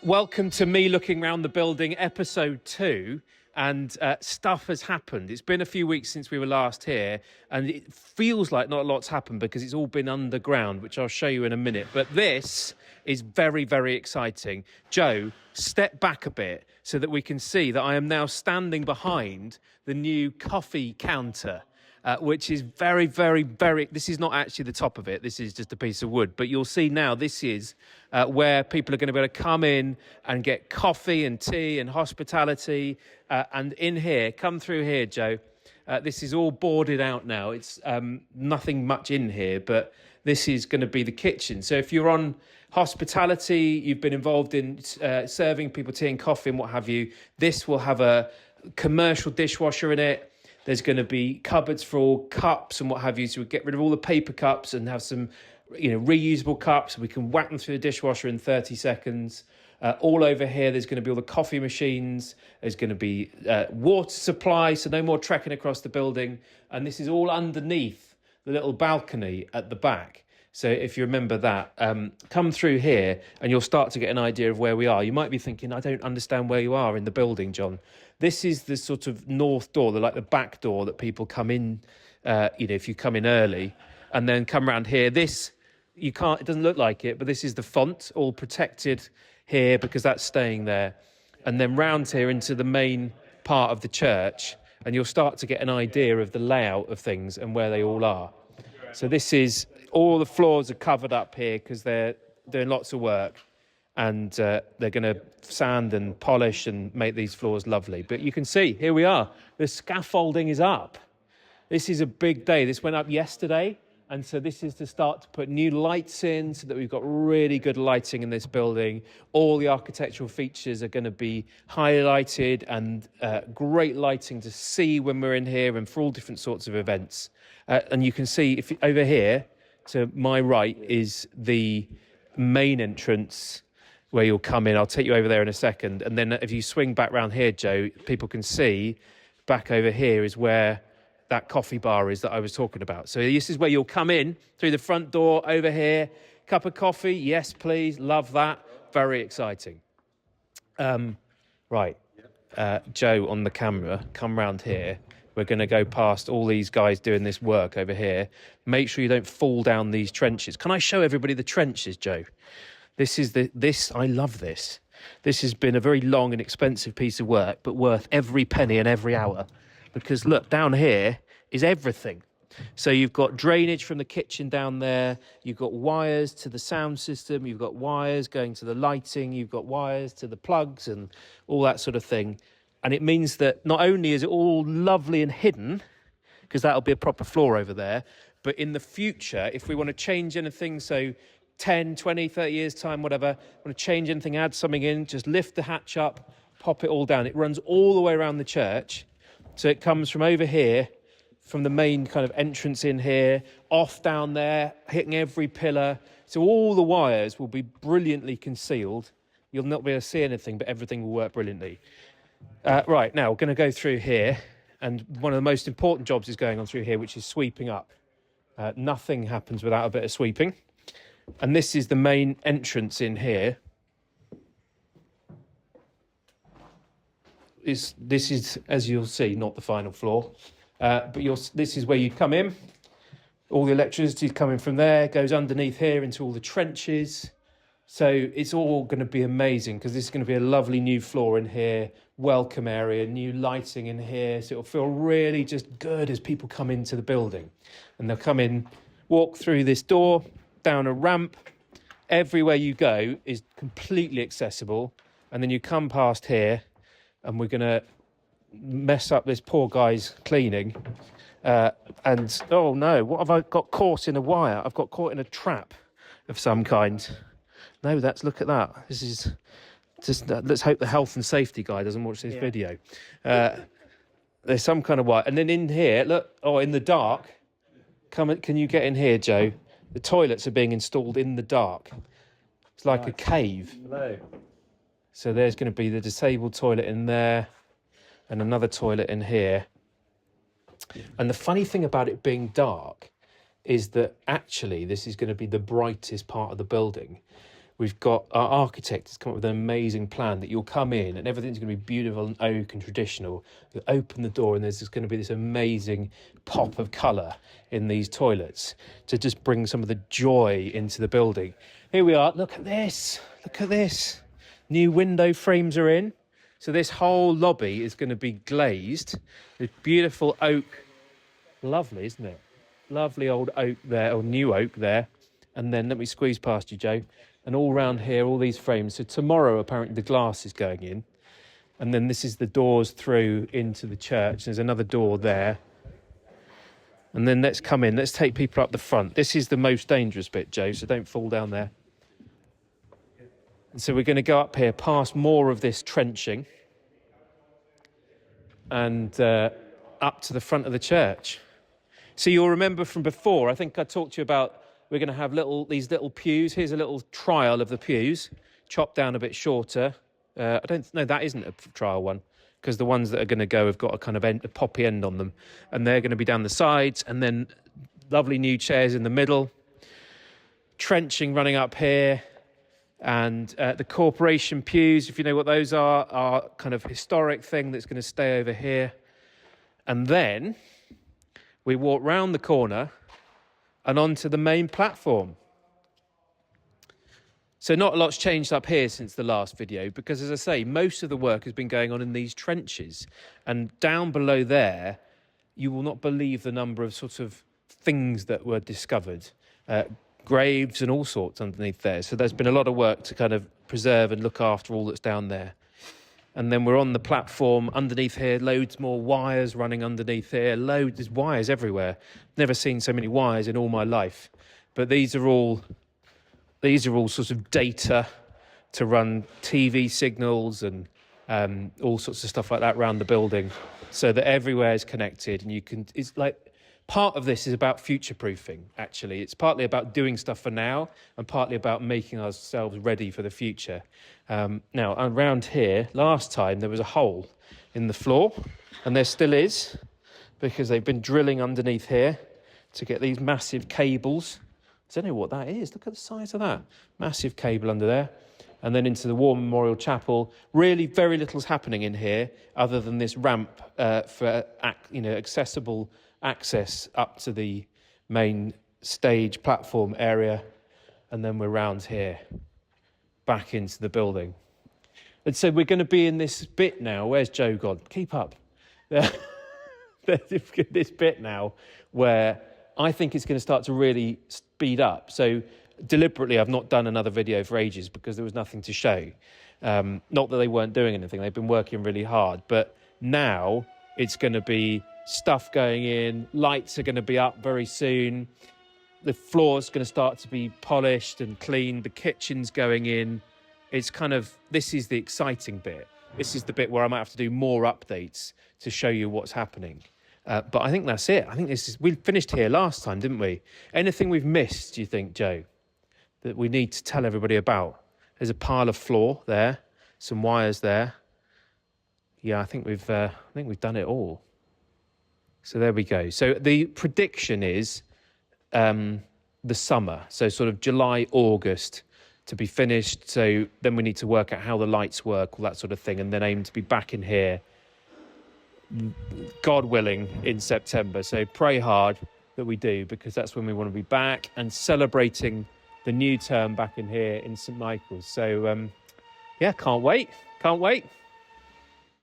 Welcome to me looking around the building, episode 2. And stuff has happened. It's been a few weeks since we were last here, and it feels like not a lot's happened because it's all been underground, which I'll show you in a minute. But this is very, very exciting. Joe, step back a bit so that we can see that I am now standing behind the new coffee counter. Which is very, very, very... This is not actually the top of it. This is just a piece of wood. But you'll see now this is where people are going to be able to come in and get coffee and tea and hospitality. And in here, come through here, Joe. This is all boarded out now. It's nothing much in here, but this is going to be the kitchen. So if you're on hospitality, you've been involved in serving people tea and coffee and what have you, this will have a commercial dishwasher in it. There's going to be cupboards for all cups and what have you. So we get rid of all the paper cups and have some, reusable cups. We can whack them through the dishwasher in 30 seconds. All over here, there's going to be all the coffee machines. There's going to be water supply, so no more trekking across the building. And this is all underneath the little balcony at the back. So if you remember that, come through here and you'll start to get an idea of where we are. You might be thinking, I don't understand where you are in the building, John. This is the sort of north door, the back door that people come in, if you come in early and then come around here. This, you can't, it doesn't look like it, but this is the font, all protected here because that's staying there. And then round here into the main part of the church, and you'll start to get an idea of the layout of things and where they all are. So this is, all the floors are covered up here because they're doing lots of work. And they're going to sand and polish and make these floors lovely. But you can see, here we are. The scaffolding is up. This is a big day. This went up yesterday. And so this is to start to put new lights in so that we've got really good lighting in this building. All the architectural features are going to be highlighted and great lighting to see when we're in here and for all different sorts of events. And you can see if over here to my right is the main entrance where you'll come in. I'll take you over there in a second. And then if you swing back round here, Joe, people can see back over here is where that coffee bar is that I was talking about. So this is where you'll come in through the front door over here. Cup of coffee, yes, please. Love that. Very exciting. Right. Joe on the camera, come round here. We're going to go past all these guys doing this work over here. Make sure you don't fall down these trenches. Can I show everybody the trenches, Joe? I love this. This has been a very long and expensive piece of work, but worth every penny and every hour. Because look, down here is everything. So you've got drainage from the kitchen down there. You've got wires to the sound system. You've got wires going to the lighting. You've got wires to the plugs and all that sort of thing. And it means that not only is it all lovely and hidden, because that'll be a proper floor over there, but in the future, if we want to change anything, so 10, 20, 30 years time, whatever, want to change anything, add something in, just lift the hatch up, pop it all down. It runs all the way around the church. So it comes from over here, from the main kind of entrance in here, off down there, hitting every pillar. So all the wires will be brilliantly concealed. You'll not be able to see anything, but everything will work brilliantly. Right, now we're going to go through here. And one of the most important jobs is going on through here, which is sweeping up. Nothing happens without a bit of sweeping. And this is the main entrance in here. This is, as you'll see, not the final floor. But this is where you come in. All the electricity is coming from there, goes underneath here into all the trenches. So it's all going to be amazing because this is going to be a lovely new floor in here, welcome area, new lighting in here. So it'll feel really just good as people come into the building. And they'll come in, walk through this door, down a ramp. Everywhere you go is completely accessible. And then you come past here and we're going to mess up this poor guy's cleaning. And, oh no, what have I got caught in a wire? I've got caught in a trap of some kind. No, look at that. This is just, let's hope the health and safety guy doesn't watch this video. There's some kind of wire. And then in here, look, in the dark, can you get in here, Joe? The toilets are being installed in the dark. It's like a cave. Hello. So there's going to be the disabled toilet in there and another toilet in here. And the funny thing about it being dark is that actually this is going to be the brightest part of the building. we've got our architect has come up with an amazing plan that you'll come in and everything's going to be beautiful and oak and traditional. You open the door and there's just going to be this amazing pop of colour in these toilets to just bring some of the joy into the building. Here we are. Look at this. Look at this. New window frames are in. So this whole lobby is going to be glazed with beautiful oak. Lovely, isn't it? Lovely old oak there, or new oak there. And then let me squeeze past you, Joe. And all round here, all these frames. So tomorrow, apparently, the glass is going in. And then this is the doors through into the church. There's another door there. And then let's come in. Let's take people up the front. This is the most dangerous bit, Joe, so don't fall down there. And so we're going to go up here past more of this trenching and up to the front of the church. So you'll remember from before, I think I talked to you about we're going to have these little pews. Here's a little trial of the pews, chopped down a bit shorter. I don't know, that isn't a trial one, because the ones that are going to go have got a kind of a poppy end on them. And they're going to be down the sides, and then lovely new chairs in the middle. Trenching running up here. And the corporation pews, if you know what those are kind of historic thing that's going to stay over here. And then we walk round the corner and onto the main platform. So not a lot's changed up here since the last video, because as I say, most of the work has been going on in these trenches. And down below there, you will not believe the number of sort of things that were discovered. Graves and all sorts underneath there. So there's been a lot of work to kind of preserve and look after all that's down there. And then we're on the platform underneath here, loads more wires running underneath here. There's wires everywhere. Never seen so many wires in all my life. But these are all sorts of data to run TV signals and all sorts of stuff like that around the building, so that everywhere is connected. And it's like, part of this is about future-proofing, actually. It's partly about doing stuff for now and partly about making ourselves ready for the future. Now, around here, last time there was a hole in the floor, and there still is, because they've been drilling underneath here to get these massive cables. I don't know what that is. Look at the size of that. Massive cable under there. And then into the War Memorial Chapel. Really very little's happening in here other than this ramp for accessible access up to the main stage platform area. And then we're round here, back into the building. And so we're going to be in this bit now. Where's Joe gone? Keep up. This bit now where I think it's going to start to really speed up. So deliberately, I've not done another video for ages because there was nothing to show. Not that they weren't doing anything. They've been working really hard. But now it's going to be stuff going in. Lights are going to be up very soon. The floor's going to start to be polished and cleaned. The kitchen's going in. It's this is the exciting bit. This is the bit where I might have to do more updates to show you what's happening. But I think that's it. I think we finished here last time, didn't we? Anything we've missed, do you think, Joe, that we need to tell everybody about? There's a pile of floor there, some wires there. Yeah, I think we've done it all. So there we go. So the prediction is the summer, so sort of July, August to be finished. So then we need to work out how the lights work, all that sort of thing, and then aim to be back in here, God willing, in September. So pray hard that we do, because that's when we want to be back and celebrating the new term back in here in St Michael's. So yeah, can't wait.